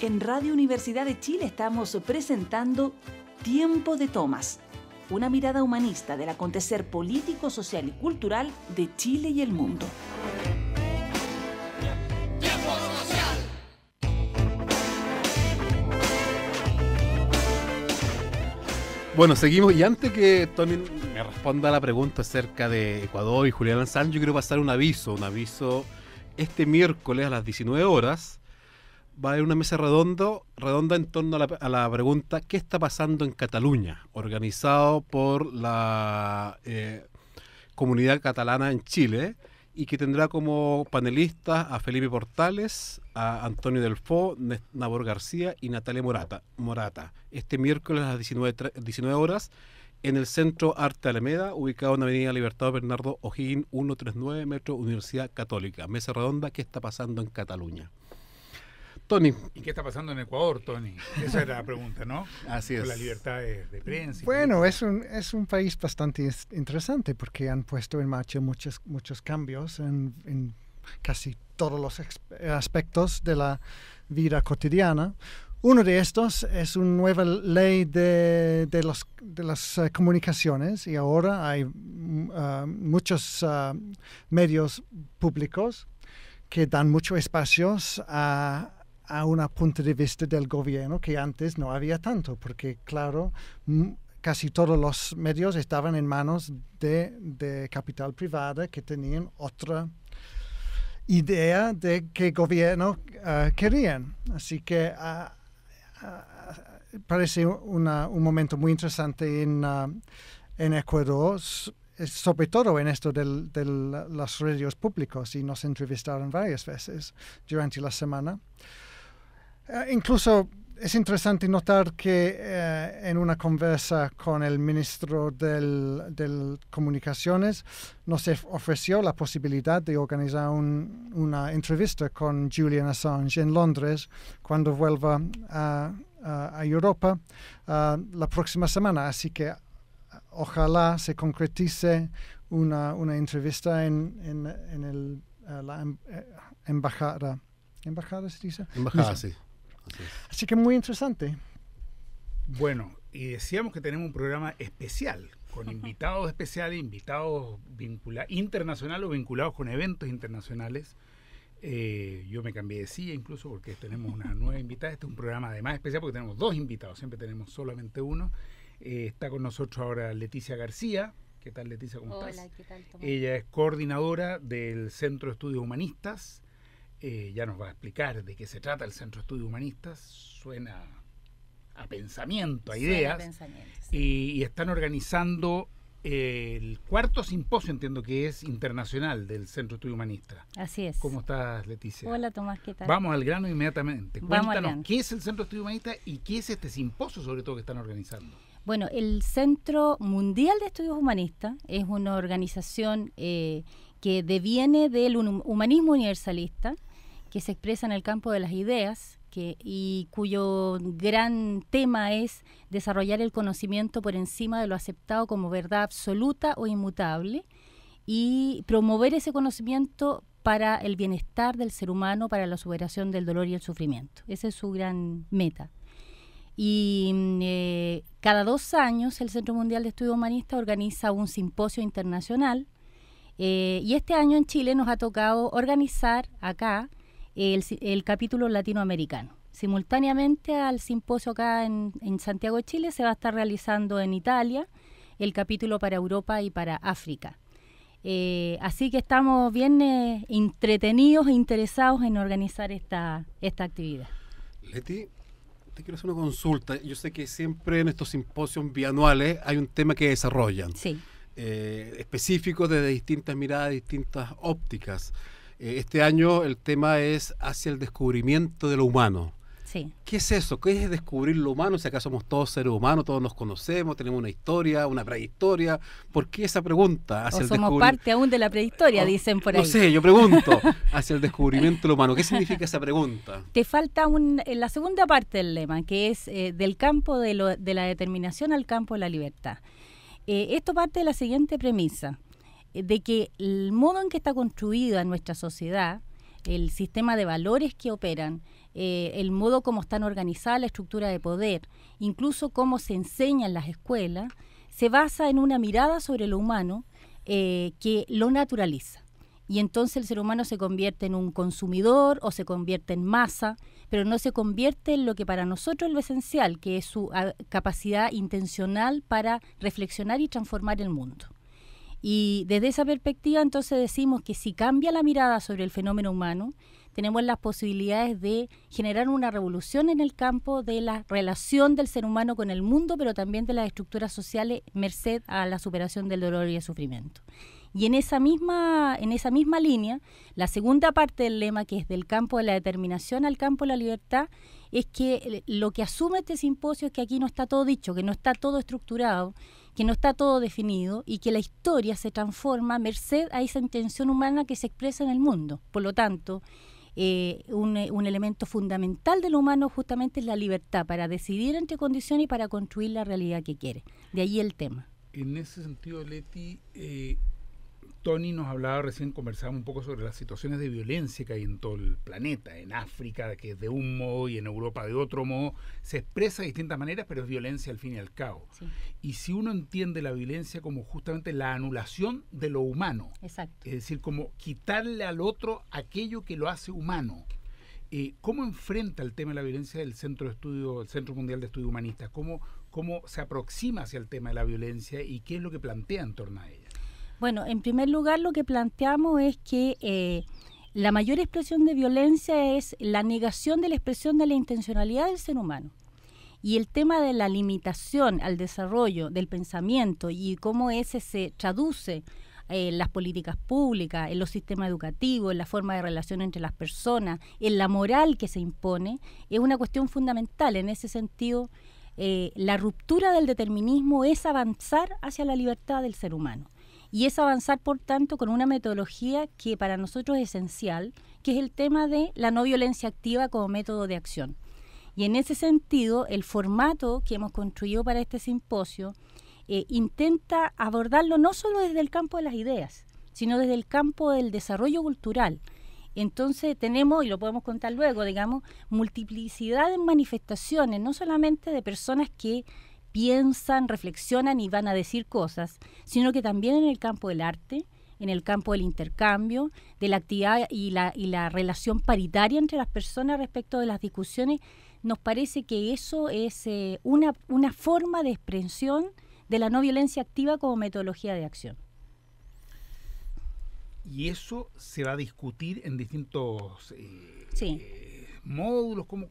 En Radio Universidad de Chile estamos presentando Tiempo de Tomas, una mirada humanista del acontecer político, social y cultural de Chile y el mundo. Tiempo social. Bueno, seguimos. Y antes que Tony me responda a la pregunta acerca de Ecuador y Julián Lanzán, yo quiero pasar un aviso. Este miércoles a las 19 horas va a haber una mesa redonda en torno a la pregunta ¿qué está pasando en Cataluña? Organizado por la comunidad catalana en Chile, y que tendrá como panelistas a Felipe Portales, a Antonio Delfó, Nabor García y Natalia Morata. Este miércoles a las 19 horas en el Centro Arte Alameda, ubicado en Avenida Libertador Bernardo O'Higgins 139, Metro Universidad Católica. Mesa redonda, ¿qué está pasando en Cataluña? Tony. ¿Y qué está pasando en Ecuador, Tony? Esa era la pregunta, ¿no? Así es. Con la libertad de prensa. Bueno, es un país bastante interesante porque han puesto en marcha muchos cambios en casi todos los aspectos de la vida cotidiana. Uno de estos es una nueva ley de las comunicaciones, y ahora hay muchos medios públicos que dan muchos espacios a un punto de vista del gobierno que antes no había tanto, porque claro, casi todos los medios estaban en manos de capital privada que tenían otra idea de qué gobierno querían. Así que parece un momento muy interesante en Ecuador, sobre todo en esto de los radios públicos, y nos entrevistaron varias veces durante la semana. Incluso es interesante notar que en una conversa con el ministro de Comunicaciones nos ofreció la posibilidad de organizar una entrevista con Julian Assange en Londres cuando vuelva a Europa la próxima semana. Así que ojalá se concretice una entrevista en la embajada. ¿Embajada se dice? Embajada, sí. Así que muy interesante. Bueno, y decíamos que tenemos un programa especial, con invitados especiales, invitados internacionales o vinculados con eventos internacionales. Yo me cambié de silla incluso porque tenemos una nueva invitada. Este es un programa además especial porque tenemos dos invitados, siempre tenemos solamente uno. Está con nosotros ahora Leticia García. ¿Qué tal, Leticia? ¿Cómo estás? Hola, ¿qué tal, Tomás? Ella es coordinadora del Centro de Estudios Humanistas. Ya nos va a explicar de qué se trata el Centro de Estudios Humanistas. Suena a pensamiento, a ideas. Sí. Y están organizando el cuarto simposio, entiendo que es internacional, del Centro de Estudios Humanistas. Así es. ¿Cómo estás, Leticia? Hola, Tomás, ¿qué tal? Vamos al grano inmediatamente. Vamos al Cuéntanos, grano. ¿qué es el Centro de Estudios Humanistas y qué es este simposio, sobre todo, que están organizando? Bueno, el Centro Mundial de Estudios Humanistas es una organización que deviene del humanismo universalista, que se expresa en el campo de las ideas y cuyo gran tema es desarrollar el conocimiento por encima de lo aceptado como verdad absoluta o inmutable, y promover ese conocimiento para el bienestar del ser humano, para la superación del dolor y el sufrimiento. Esa es su gran meta. Y cada 2 años el Centro Mundial de Estudios Humanistas organiza un simposio internacional, y este año en Chile nos ha tocado organizar acá el capítulo latinoamericano. Simultáneamente al simposio acá en Santiago de Chile se va a estar realizando en Italia el capítulo para Europa y para África. Así que estamos bien entretenidos e interesados en organizar esta actividad. Leti, te quiero hacer una consulta. Yo sé que siempre en estos simposios bianuales hay un tema que desarrollan, Sí. específico desde distintas miradas, distintas ópticas. Este año el tema es hacia el descubrimiento de lo humano. Sí. ¿Qué es eso? ¿Qué es descubrir lo humano? Si acaso somos todos seres humanos, todos nos conocemos, tenemos una historia, una prehistoria. ¿Por qué esa pregunta? O somos parte aún de la prehistoria, dicen por ahí. No sé, yo pregunto, hacia el descubrimiento de lo humano. ¿Qué significa esa pregunta? Te falta la segunda parte del lema, que es del campo de la determinación al campo de la libertad. Esto parte de la siguiente premisa, de que el modo en que está construida nuestra sociedad, el sistema de valores que operan, el modo como están organizadas la estructura de poder, incluso cómo se enseña en las escuelas, se basa en una mirada sobre lo humano que lo naturaliza. Y entonces el ser humano se convierte en un consumidor o se convierte en masa, pero no se convierte en lo que para nosotros es lo esencial, que es su capacidad intencional para reflexionar y transformar el mundo. Y desde esa perspectiva entonces decimos que si cambia la mirada sobre el fenómeno humano, tenemos las posibilidades de generar una revolución en el campo de la relación del ser humano con el mundo, pero también de las estructuras sociales, merced a la superación del dolor y el sufrimiento. Y en esa misma línea, la segunda parte del lema, que es del campo de la determinación al campo de la libertad, es que lo que asume este simposio es que aquí no está todo dicho, que no está todo estructurado, que no está todo definido y que la historia se transforma merced a esa intención humana que se expresa en el mundo. Por lo tanto, un elemento fundamental de lo humano justamente es la libertad para decidir entre condiciones y para construir la realidad que quiere. De ahí el tema. En ese sentido, Leti, Tony nos hablaba recién, conversábamos un poco sobre las situaciones de violencia que hay en todo el planeta, en África, que es de un modo y en Europa de otro modo, se expresa de distintas maneras, pero es violencia al fin y al cabo. Sí. Y si uno entiende la violencia como justamente la anulación de lo humano, Exacto. es decir, como quitarle al otro aquello que lo hace humano, ¿cómo enfrenta el tema de la violencia el Centro Mundial de Estudios Humanistas? ¿Cómo se aproxima hacia el tema de la violencia y qué es lo que plantea en torno a ella? Bueno, en primer lugar lo que planteamos es que la mayor expresión de violencia es la negación de la expresión de la intencionalidad del ser humano. Y el tema de la limitación al desarrollo del pensamiento y cómo ese se traduce en las políticas públicas, en los sistemas educativos, en la forma de relación entre las personas, en la moral que se impone, es una cuestión fundamental. En ese sentido, la ruptura del determinismo es avanzar hacia la libertad del ser humano. Y es avanzar, por tanto, con una metodología que para nosotros es esencial, que es el tema de la no violencia activa como método de acción. Y en ese sentido, el formato que hemos construido para este simposio intenta abordarlo no solo desde el campo de las ideas, sino desde el campo del desarrollo cultural. Entonces tenemos, y lo podemos contar luego, digamos, multiplicidad de manifestaciones, no solamente de personas que piensan, reflexionan y van a decir cosas, sino que también en el campo del arte, en el campo del intercambio, de la actividad y la relación paritaria entre las personas respecto de las discusiones. Nos parece que eso es una forma de expresión de la no violencia activa como metodología de acción. Y eso se va a discutir en distintos Sí. módulos, ¿cómo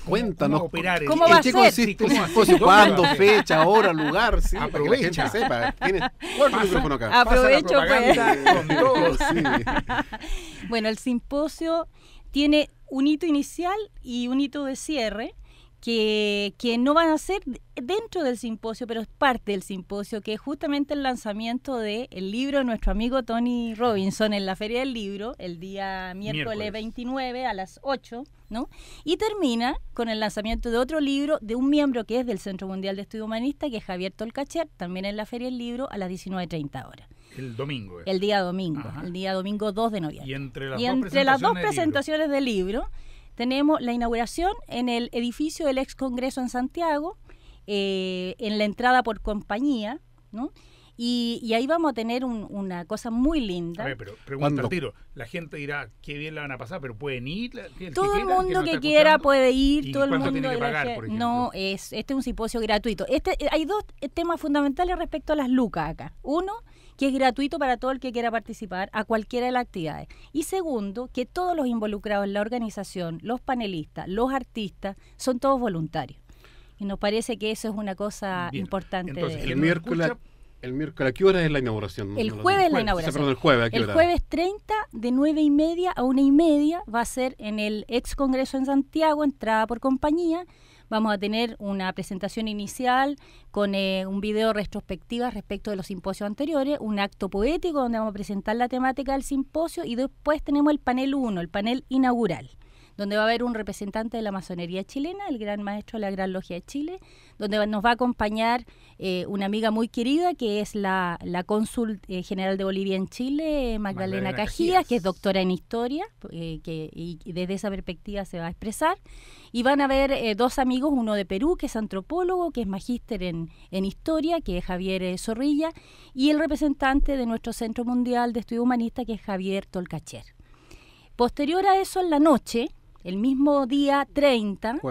Cuéntanos, operar? ¿cómo va a ¿Qué ser? consiste el ¿Cómo simposio? hacer? ¿Cuándo? ¿Dónde va a ser? Fecha, hora, lugar. Sí, para que la gente Aprovecha. sepa. Tienes cuatro micrófonos acá. Pasa la Aprovecho, pues. propaganda con todo. Sí. Bueno, el simposio tiene un hito inicial y un hito de cierre que no van a ser dentro del simposio, pero es parte del simposio, que es justamente el lanzamiento del libro de nuestro amigo Tony Robinson en la Feria del Libro, el día miércoles 29 a las 8, ¿no? Y termina con el lanzamiento de otro libro de un miembro que es del Centro Mundial de Estudios Humanistas, que es Javier Tolcacher, también en la Feria del Libro a las 19:30 horas. El domingo. El día domingo, Ajá. el día domingo 2 de noviembre. Y entre las dos presentaciones del libro tenemos la inauguración en el edificio del ex Congreso en Santiago, en la entrada por compañía, ¿no? Y ahí vamos a tener una cosa muy linda. A ver, pero pregunta al tiro. La gente dirá, qué bien la van a pasar, pero ¿pueden ir? Todo el mundo que quiera puede ir. ¿Y todo el cuánto mundo tiene que de la pagar, gente- por ejemplo? No, este es un simposio gratuito. Hay dos temas fundamentales respecto a las lucas acá. Uno, que es gratuito para todo el que quiera participar a cualquiera de las actividades. Y segundo, que todos los involucrados en la organización, los panelistas, los artistas, son todos voluntarios. Y nos parece que eso es una cosa Bien. importante. Entonces, de- El miércoles, ¿a qué hora es la inauguración? El jueves es la inauguración. Perdón, el jueves, ¿a qué El hora? jueves 30 de 9:30 a 1:30 va a ser en el ex Congreso en Santiago, entrada por compañía. Vamos a tener una presentación inicial con un video retrospectiva respecto de los simposios anteriores, un acto poético donde vamos a presentar la temática del simposio y después tenemos el panel 1, el panel inaugural, donde va a haber un representante de la masonería chilena, el gran maestro de la Gran Logia de Chile, donde nos va a acompañar una amiga muy querida que es la cónsul general de Bolivia en Chile, Magdalena Cajías, que es doctora en historia, y desde esa perspectiva se va a expresar. Y van a haber dos amigos, uno de Perú, que es antropólogo, que es magíster en historia, que es Javier Zorrilla, y el representante de nuestro Centro Mundial de Estudio Humanista, que es Javier Tolcacher. Posterior a eso, en la noche, el mismo día 30,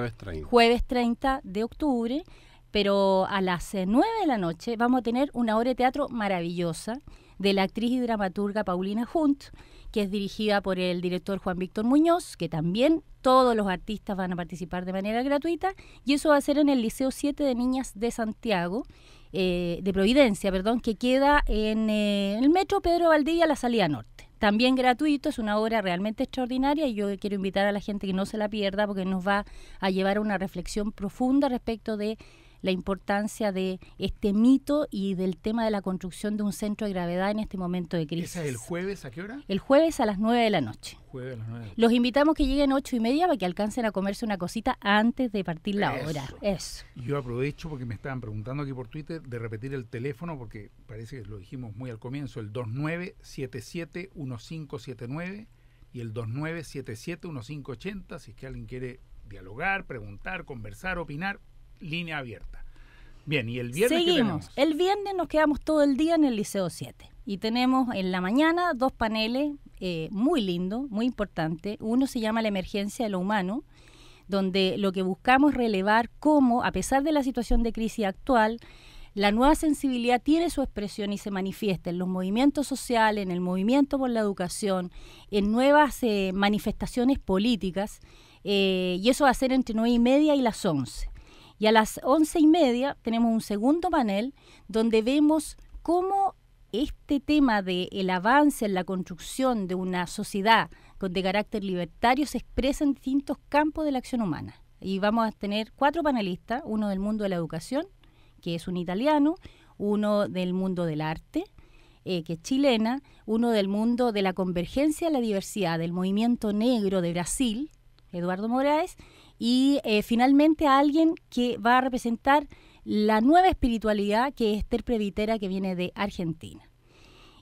jueves 30 de octubre, pero a las 9 de la noche vamos a tener una obra de teatro maravillosa de la actriz y dramaturga Paulina Hunt, que es dirigida por el director Juan Víctor Muñoz, que también todos los artistas van a participar de manera gratuita, y eso va a ser en el Liceo 7 de Niñas de Santiago, de Providencia, perdón, que queda en el metro Pedro Valdivia, la salida norte. También gratuito, es una obra realmente extraordinaria y yo quiero invitar a la gente que no se la pierda porque nos va a llevar a una reflexión profunda respecto de la importancia de este mito y del tema de la construcción de un centro de gravedad en este momento de crisis. ¿Esa es el jueves a qué hora? El jueves a las 9 de la noche. Jueves a las 9. Los invitamos que lleguen 8:30 para que alcancen a comerse una cosita antes de partir la hora. Eso. Yo aprovecho porque me estaban preguntando aquí por Twitter de repetir el teléfono porque parece que lo dijimos muy al comienzo, el 2977-1579 y el 2977-1580, si es que alguien quiere dialogar, preguntar, conversar, opinar. Línea abierta. Bien, ¿y el viernes qué tenemos? El viernes nos quedamos todo el día en el Liceo 7 y tenemos en la mañana dos paneles muy lindos, muy importantes. Uno se llama La emergencia de lo humano, donde lo que buscamos es relevar cómo, a pesar de la situación de crisis actual, la nueva sensibilidad tiene su expresión y se manifiesta en los movimientos sociales, en el movimiento por la educación, en nuevas manifestaciones políticas, y eso va a ser entre 9:30 y las 11. Y a las 11:30 tenemos un segundo panel donde vemos cómo este tema del avance en la construcción de una sociedad de carácter libertario se expresa en distintos campos de la acción humana. Y vamos a tener 4 panelistas, uno del mundo de la educación, que es un italiano, uno del mundo del arte, que es chilena, uno del mundo de la convergencia de la diversidad, del movimiento negro de Brasil, Eduardo Moraes, y finalmente a alguien que va a representar la nueva espiritualidad, que es Esther Previtera, que viene de Argentina.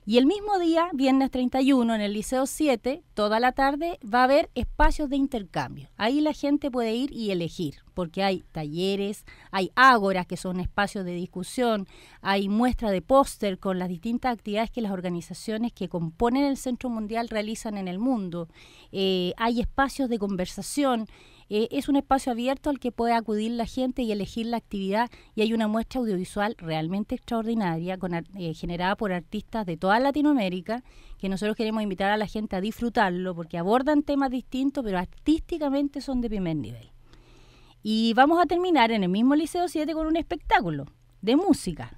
Y el mismo día, viernes 31, en el Liceo 7, toda la tarde, va a haber espacios de intercambio. Ahí la gente puede ir y elegir, porque hay talleres, hay ágoras, que son espacios de discusión, hay muestra de póster con las distintas actividades que las organizaciones que componen el Centro Mundial realizan en el mundo, hay espacios de conversación. Es un espacio abierto al que puede acudir la gente y elegir la actividad, y hay una muestra audiovisual realmente extraordinaria generada por artistas de toda Latinoamérica, que nosotros queremos invitar a la gente a disfrutarlo porque abordan temas distintos pero artísticamente son de primer nivel. Y vamos a terminar en el mismo Liceo 7 con un espectáculo de música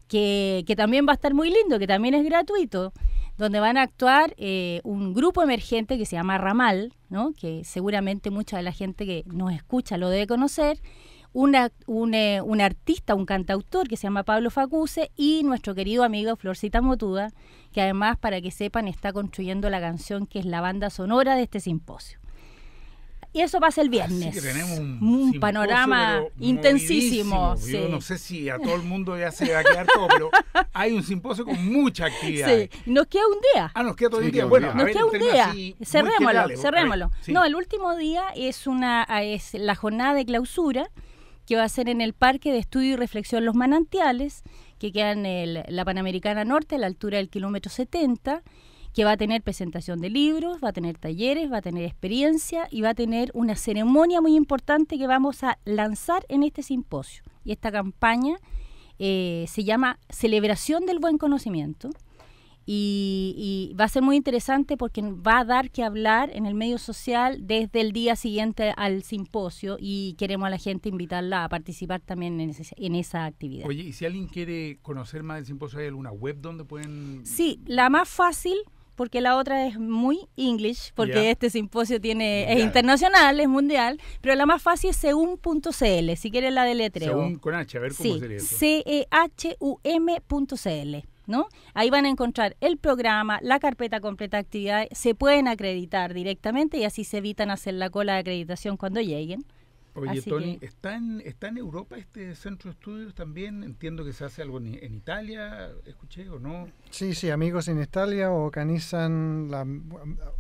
que también va a estar muy lindo, que también es gratuito, donde van a actuar un grupo emergente que se llama Ramal, ¿no? Que seguramente mucha de la gente que nos escucha lo debe conocer, un artista, un cantautor que se llama Pablo Facuse y nuestro querido amigo Florcita Motuda, que además, para que sepan, está construyendo la canción que es la banda sonora de este simposio. Y eso pasa el viernes. Así que tenemos un panorama intensísimo. Sí. Yo no sé si a todo el mundo ya se va a quedar todo, pero hay un simposio con mucha actividad. Sí, nos queda un día. Nos queda todo el día. Bueno, nos queda un día. Cerrémoslo. Sí. No, el último día es la jornada de clausura que va a ser en el Parque de Estudio y Reflexión Los Manantiales, que queda en la Panamericana Norte, a la altura del kilómetro 70, que va a tener presentación de libros, va a tener talleres, va a tener experiencia y va a tener una ceremonia muy importante que vamos a lanzar en este simposio. Y esta campaña se llama Celebración del Buen Conocimiento y va a ser muy interesante porque va a dar que hablar en el medio social desde el día siguiente al simposio y queremos a la gente invitarla a participar también en esa actividad. Oye, y si alguien quiere conocer más del simposio, ¿hay alguna web donde pueden...? Sí, la más fácil, porque la otra es muy English, porque este simposio es internacional, es mundial, pero la más fácil es seum.cl, si quieres la deletreo. Seum con H, a ver cómo sería eso. CEHUM.cl. ¿no? Ahí van a encontrar el programa, la carpeta completa de actividades, se pueden acreditar directamente y así se evitan hacer la cola de acreditación cuando lleguen. Oye, Así Tony, que- ¿está en Europa este centro de estudios también? Entiendo que se hace algo en Italia, escuché, ¿o no? Sí, sí, amigos en Italia organizan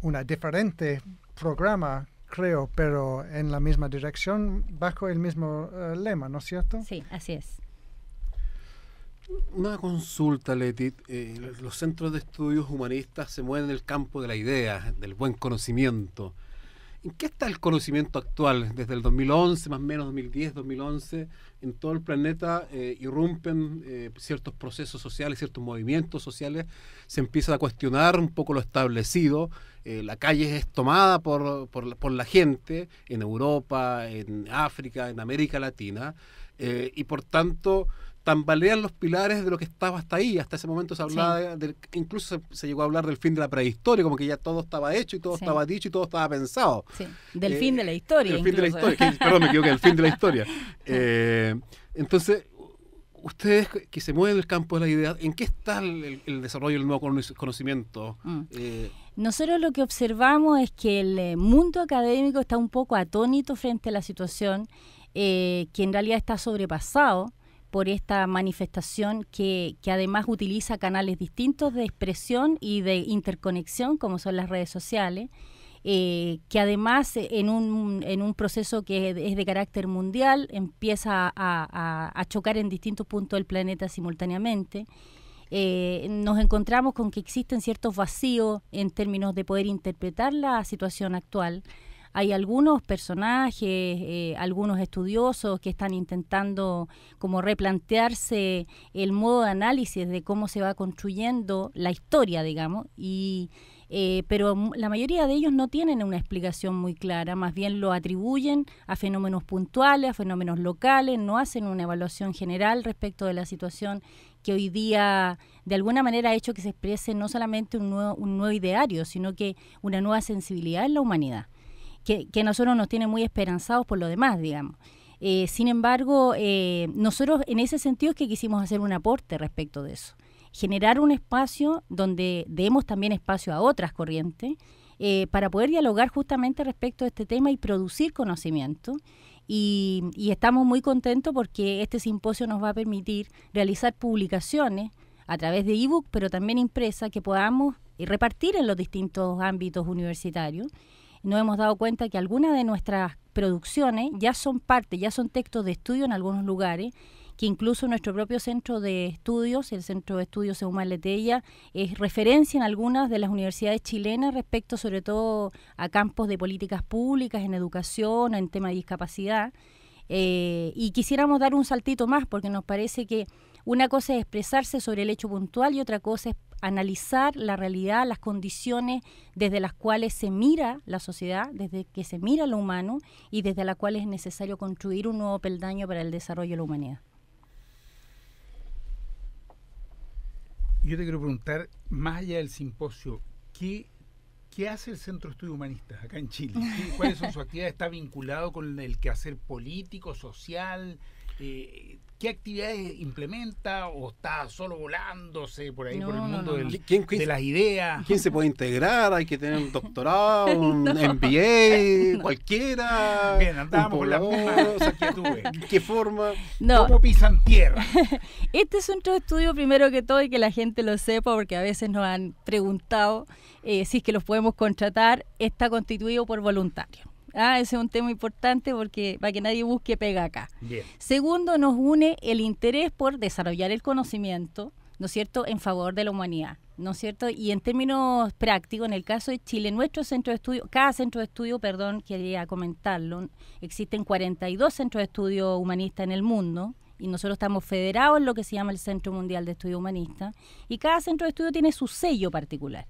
una diferente programa, creo, pero en la misma dirección, bajo el mismo lema, ¿no es cierto? Sí, así es. Una consulta, Leti. Los centros de estudios humanistas se mueven en el campo de la idea, del buen conocimiento. ¿En qué está el conocimiento actual? Desde el 2011, más o menos 2010, 2011, en todo el planeta irrumpen ciertos procesos sociales, ciertos movimientos sociales, se empieza a cuestionar un poco lo establecido, la calle es tomada por la gente en Europa, en África, en América Latina, y por tanto tambalean los pilares de lo que estaba hasta ahí. Hasta ese momento se hablaba, incluso se llegó a hablar del fin de la prehistoria, como que ya todo estaba hecho y todo Sí. estaba dicho y todo estaba pensado. Sí, del fin de la historia. Del fin de la incluso. historia, perdón, me equivoqué, el fin de la historia. Entonces, ustedes que se mueven en el campo de la idea, ¿en qué está el desarrollo del nuevo conocimiento? Nosotros lo que observamos es que el mundo académico está un poco atónito frente a la situación, que en realidad está sobrepasado por esta manifestación que además utiliza canales distintos de expresión y de interconexión, como son las redes sociales, que además en un proceso que es de carácter mundial empieza a chocar en distintos puntos del planeta simultáneamente. Nos encontramos con que existen ciertos vacíos en términos de poder interpretar la situación actual. Hay algunos personajes, algunos estudiosos que están intentando como replantearse el modo de análisis de cómo se va construyendo la historia, digamos, pero la mayoría de ellos no tienen una explicación muy clara, más bien lo atribuyen a fenómenos puntuales, a fenómenos locales, no hacen una evaluación general respecto de la situación que hoy día de alguna manera ha hecho que se exprese no solamente un nuevo ideario, sino que una nueva sensibilidad en la humanidad, que a nosotros nos tiene muy esperanzados por lo demás, digamos. Sin embargo, nosotros en ese sentido es que quisimos hacer un aporte respecto de eso. Generar un espacio donde demos también espacio a otras corrientes para poder dialogar justamente respecto a este tema y producir conocimiento. Y estamos muy contentos porque este simposio nos va a permitir realizar publicaciones a través de ebook, pero también impresa, que podamos repartir en los distintos ámbitos universitarios. Nos hemos dado cuenta que algunas de nuestras producciones ya son textos de estudio en algunos lugares, que incluso nuestro propio centro de estudios, el Centro de Estudios Eumar Letella, es referencia en algunas de las universidades chilenas respecto sobre todo a campos de políticas públicas, en educación, en tema de discapacidad. Y quisiéramos dar un saltito más porque nos parece que una cosa es expresarse sobre el hecho puntual y otra cosa es analizar la realidad, las condiciones desde las cuales se mira la sociedad, desde que se mira lo humano y desde las cuales es necesario construir un nuevo peldaño para el desarrollo de la humanidad. Yo te quiero preguntar, más allá del simposio, ¿qué hace el Centro de Estudios Humanistas acá en Chile? ¿Cuáles son sus actividades? ¿Está vinculado con el quehacer político, social? ¿Qué actividades implementa o está solo volándose por ahí, por el mundo de las ideas? ¿Quién se puede integrar? Hay que tener un doctorado, un MBA, cualquiera. Bien, andábamos con las mismas inquietudes. ¿Qué forma? ¿Cómo pisan tierra? Este centro de estudio, primero que todo, y que la gente lo sepa, porque a veces nos han preguntado si es que los podemos contratar, está constituido por voluntarios. Ese es un tema importante porque para que nadie busque pega acá. Bien. Segundo, nos une el interés por desarrollar el conocimiento, ¿no es cierto?, en favor de la humanidad, ¿no es cierto? Y en términos prácticos, en el caso de Chile, nuestro centro de estudio, cada centro de estudio, quería comentarlo, existen 42 centros de estudio humanista en el mundo, y nosotros estamos federados en lo que se llama el Centro Mundial de Estudio Humanista, y cada centro de estudio tiene su sello particular.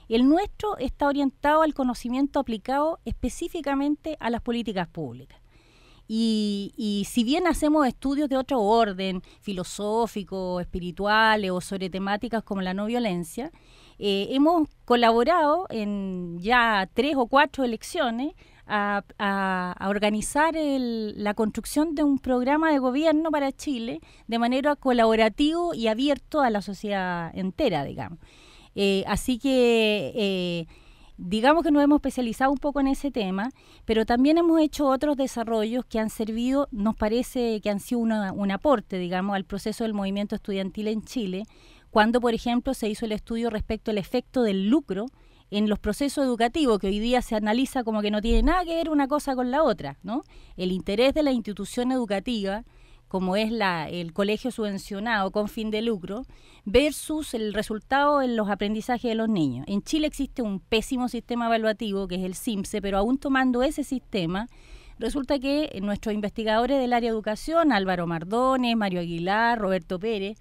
El nuestro está orientado al conocimiento aplicado específicamente a las políticas públicas. Y si bien hacemos estudios de otro orden, filosóficos, espirituales o sobre temáticas como la no violencia, hemos colaborado en ya 3 o 4 elecciones a organizar la construcción de un programa de gobierno para Chile de manera colaborativo y abierto a la sociedad entera, digamos. Así que digamos que nos hemos especializado un poco en ese tema, pero también hemos hecho otros desarrollos que han servido, nos parece que han sido un aporte, digamos, al proceso del movimiento estudiantil en Chile, cuando, por ejemplo, se hizo el estudio respecto al efecto del lucro en los procesos educativos, que hoy día se analiza como que no tiene nada que ver una cosa con la otra, ¿no? El interés de la institución educativa, como es el colegio subvencionado con fin de lucro, versus el resultado en los aprendizajes de los niños. En Chile existe un pésimo sistema evaluativo, que es el CIMSE, pero aún tomando ese sistema, resulta que nuestros investigadores del área de educación, Álvaro Mardones, Mario Aguilar, Roberto Pérez,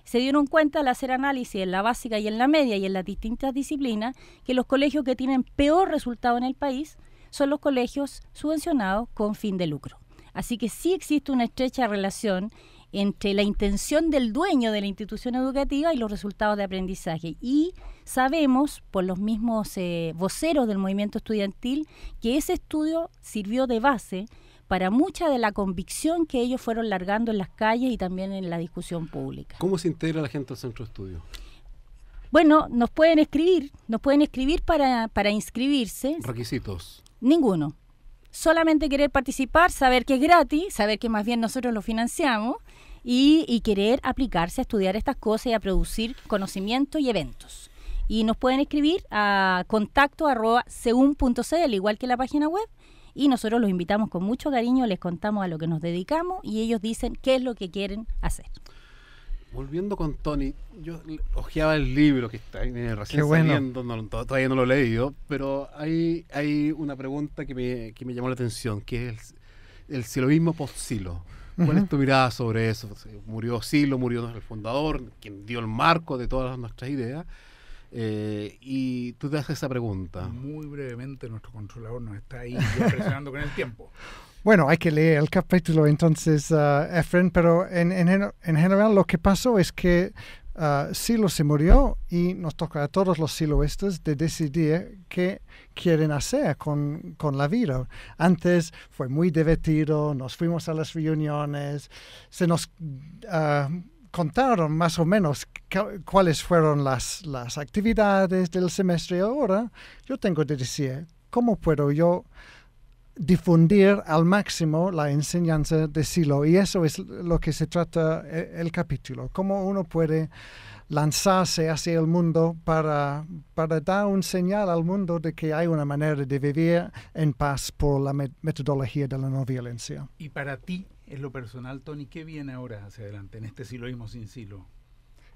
se dieron cuenta al hacer análisis en la básica y en la media y en las distintas disciplinas que los colegios que tienen peor resultado en el país son los colegios subvencionados con fin de lucro. Así que sí existe una estrecha relación entre la intención del dueño de la institución educativa y los resultados de aprendizaje. Y sabemos, por los mismos voceros del movimiento estudiantil, que ese estudio sirvió de base para mucha de la convicción que ellos fueron largando en las calles y también en la discusión pública. ¿Cómo se integra la gente al centro de estudio? Bueno, nos pueden escribir para inscribirse. ¿Requisitos? Ninguno. Solamente querer participar, saber que es gratis, saber que más bien nosotros lo financiamos y querer aplicarse a estudiar estas cosas y a producir conocimiento y eventos. Y nos pueden escribir a contacto@seun.cl, igual que la página web, y nosotros los invitamos con mucho cariño, les contamos a lo que nos dedicamos y ellos dicen qué es lo que quieren hacer. Volviendo con Tony, yo hojeaba el libro que está recién Qué bueno. saliendo, todavía no lo he leído, pero hay una pregunta que me llamó la atención, que es el siloísmo post-Silo. ¿Cuál es tu mirada sobre eso? Murió Silo, murió el fundador, quien dio el marco de todas nuestras ideas, y tú te haces esa pregunta. Muy brevemente, nuestro controlador nos está ahí ya presionando con el tiempo. Bueno, hay que leer el capítulo entonces, Efren, pero en general lo que pasó es que Silo se murió y nos toca a todos los siloístas de decidir qué quieren hacer con la vida. Antes fue muy divertido, nos fuimos a las reuniones, se nos contaron más o menos cuáles fueron las actividades del semestre. Ahora yo tengo que decir, ¿cómo puedo yo difundir al máximo la enseñanza de Silo? Y eso es lo que se trata el capítulo. Cómo uno puede lanzarse hacia el mundo para dar un señal al mundo de que hay una manera de vivir en paz por la metodología de la no violencia. Y para ti, en lo personal, Tony, ¿qué viene ahora hacia adelante en este siloísmo sin silo?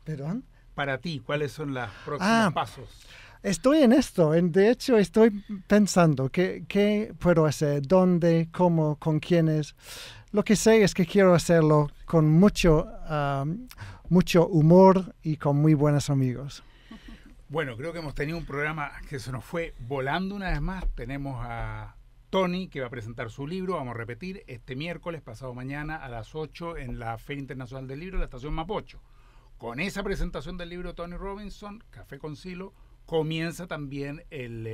¿Perdón? Para ti, ¿cuáles son los próximos pasos? Estoy en esto. De hecho, estoy pensando qué puedo hacer, dónde, cómo, con quiénes. Lo que sé es que quiero hacerlo con mucho humor y con muy buenos amigos. Bueno, creo que hemos tenido un programa que se nos fue volando una vez más. Tenemos a Tony, que va a presentar su libro. Vamos a repetir este miércoles, pasado mañana, a las 8 en la Feria Internacional del Libro, en la Estación Mapocho. Con esa presentación del libro de Tony Robinson, Café con Silo, comienza también el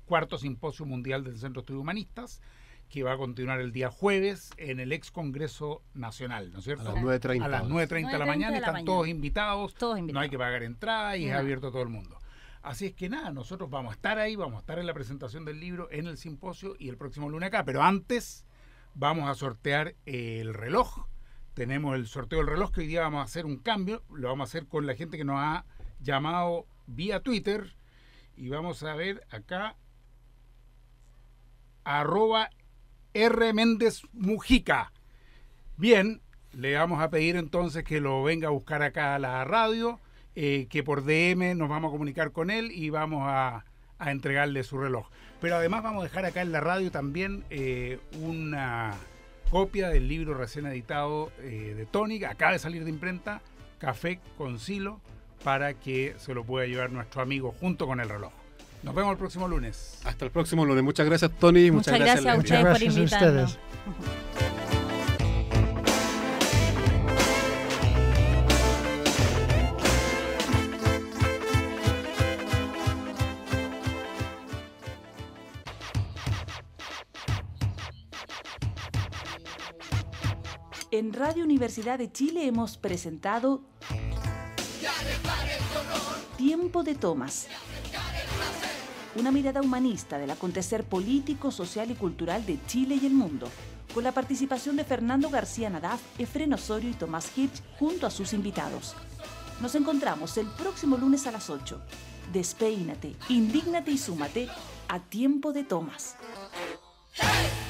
cuarto simposio mundial del Centro de Estudios Humanistas, que va a continuar el día jueves en el ex Congreso Nacional, ¿no es cierto? A las 9:30. A las 9:30 de la mañana, están todos invitados, Todos invitados. no hay que pagar entrada y es abierto a todo el mundo. Así es que nada, nosotros vamos a estar ahí, vamos a estar en la presentación del libro, en el simposio y el próximo lunes acá, pero antes vamos a sortear el reloj. Tenemos el sorteo del reloj, que hoy día vamos a hacer un cambio, lo vamos a hacer con la gente que nos ha llamado vía Twitter, y vamos a ver acá @RMéndezMujica. Bien, le vamos a pedir entonces que lo venga a buscar acá a la radio, que por DM nos vamos a comunicar con él y vamos a entregarle su reloj. Pero además vamos a dejar acá en la radio también una copia del libro recién editado de Tony, que acaba de salir de imprenta, Café con Silo, para que se lo pueda llevar nuestro amigo junto con el reloj. Nos vemos el próximo lunes. Hasta el próximo lunes. Muchas gracias, Tony. Muchas gracias a ustedes por invitarnos. En Radio Universidad de Chile hemos presentado Tiempo de Tomas. Una mirada humanista del acontecer político, social y cultural de Chile y el mundo, con la participación de Fernando García Nadaf, Efrén Osorio y Tomás Hirsch junto a sus invitados. Nos encontramos el próximo lunes a las 8. Despeínate, indígnate y súmate a Tiempo de Tomas. ¡Hey!